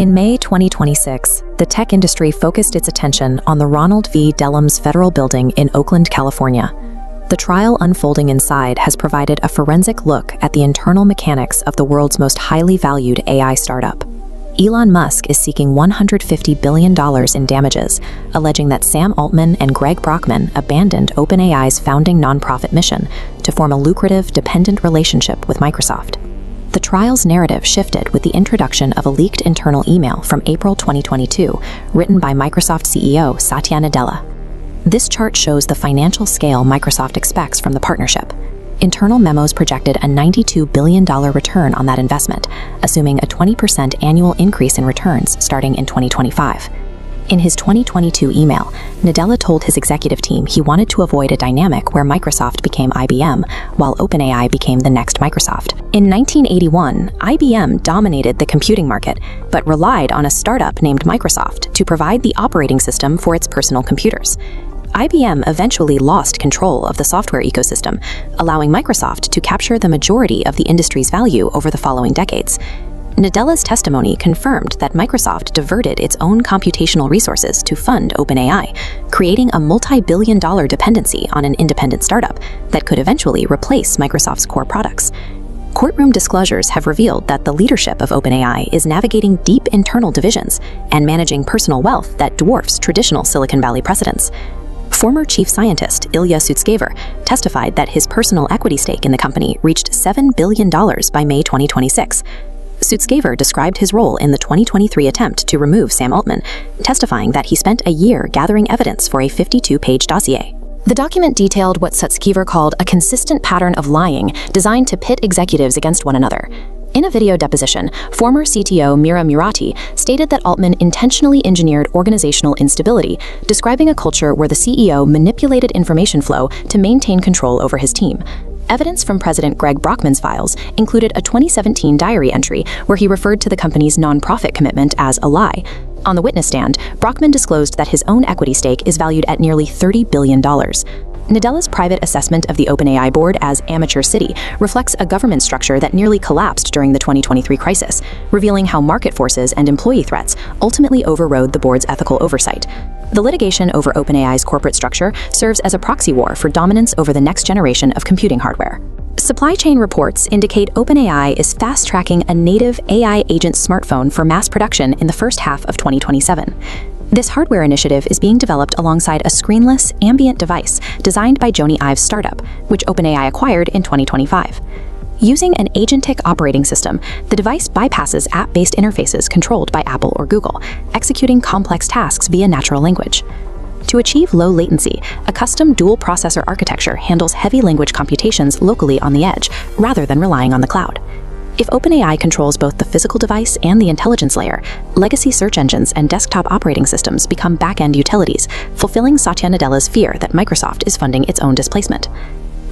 In May 2026, the tech industry focused its attention on the Ronald V. Dellums Federal Building in Oakland, California. The trial unfolding inside has provided a forensic look at the internal mechanics of the world's most highly valued AI startup. Elon Musk is seeking $150 billion in damages, alleging that Sam Altman and Greg Brockman abandoned OpenAI's founding nonprofit mission to form a lucrative, dependent relationship with Microsoft. The trial's narrative shifted with the introduction of a leaked internal email from April 2022, written by Microsoft CEO Satya Nadella. This chart shows the financial scale Microsoft expects from the partnership. Internal memos projected a $92 billion return on that investment, assuming a 20% annual increase in returns starting in 2025. In his 2022 email, Nadella told his executive team he wanted to avoid a dynamic where Microsoft became IBM, while OpenAI became the next Microsoft. In 1981, IBM dominated the computing market, but relied on a startup named Microsoft to provide the operating system for its personal computers. IBM eventually lost control of the software ecosystem, allowing Microsoft to capture the majority of the industry's value over the following decades. Nadella's testimony confirmed that Microsoft diverted its own computational resources to fund OpenAI, creating a multi-billion-dollar dependency on an independent startup that could eventually replace Microsoft's core products. Courtroom disclosures have revealed that the leadership of OpenAI is navigating deep internal divisions and managing personal wealth that dwarfs traditional Silicon Valley precedents. Former chief scientist Ilya Sutskever testified that his personal equity stake in the company reached $7 billion by May 2026. Sutskever described his role in the 2023 attempt to remove Sam Altman, testifying that he spent a year gathering evidence for a 52-page dossier. The document detailed what Sutskever called a consistent pattern of lying designed to pit executives against one another. In a video deposition, former CTO Mira Murati stated that Altman intentionally engineered organizational instability, describing a culture where the CEO manipulated information flow to maintain control over his team. Evidence from President Greg Brockman's files included a 2017 diary entry where he referred to the company's nonprofit commitment as a lie. On the witness stand, Brockman disclosed that his own equity stake is valued at nearly $30 billion. Nadella's private assessment of the OpenAI board as amateur city reflects a government structure that nearly collapsed during the 2023 crisis, revealing how market forces and employee threats ultimately overrode the board's ethical oversight. The litigation over OpenAI's corporate structure serves as a proxy war for dominance over the next generation of computing hardware. Supply chain reports indicate OpenAI is fast-tracking a native AI agent smartphone for mass production in the first half of 2027. This hardware initiative is being developed alongside a screenless, ambient device designed by Jony Ive's startup, which OpenAI acquired in 2025. Using an agentic operating system, the device bypasses app-based interfaces controlled by Apple or Google, executing complex tasks via natural language. To achieve low latency, a custom dual-processor architecture handles heavy language computations locally on the edge, rather than relying on the cloud. If OpenAI controls both the physical device and the intelligence layer, legacy search engines and desktop operating systems become back-end utilities, fulfilling Satya Nadella's fear that Microsoft is funding its own displacement.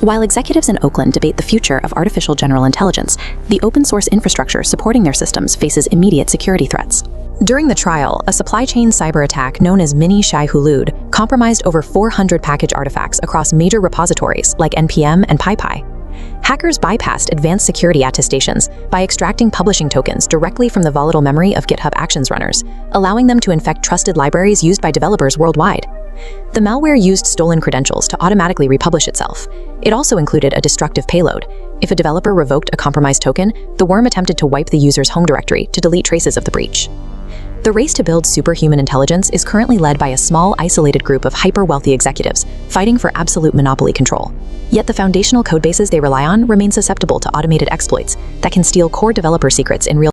While executives in Oakland debate the future of artificial general intelligence, the open-source infrastructure supporting their systems faces immediate security threats. During the trial, a supply chain cyberattack known as Mini Shai-Hulud compromised over 400 package artifacts across major repositories like NPM and PyPy. Hackers bypassed advanced security attestations by extracting publishing tokens directly from the volatile memory of GitHub Actions runners, allowing them to infect trusted libraries used by developers worldwide. The malware used stolen credentials to automatically republish itself. It also included a destructive payload. If a developer revoked a compromised token, the worm attempted to wipe the user's home directory to delete traces of the breach. The race to build superhuman intelligence is currently led by a small, isolated group of hyper-wealthy executives fighting for absolute monopoly control. Yet the foundational codebases they rely on remain susceptible to automated exploits that can steal core developer secrets in real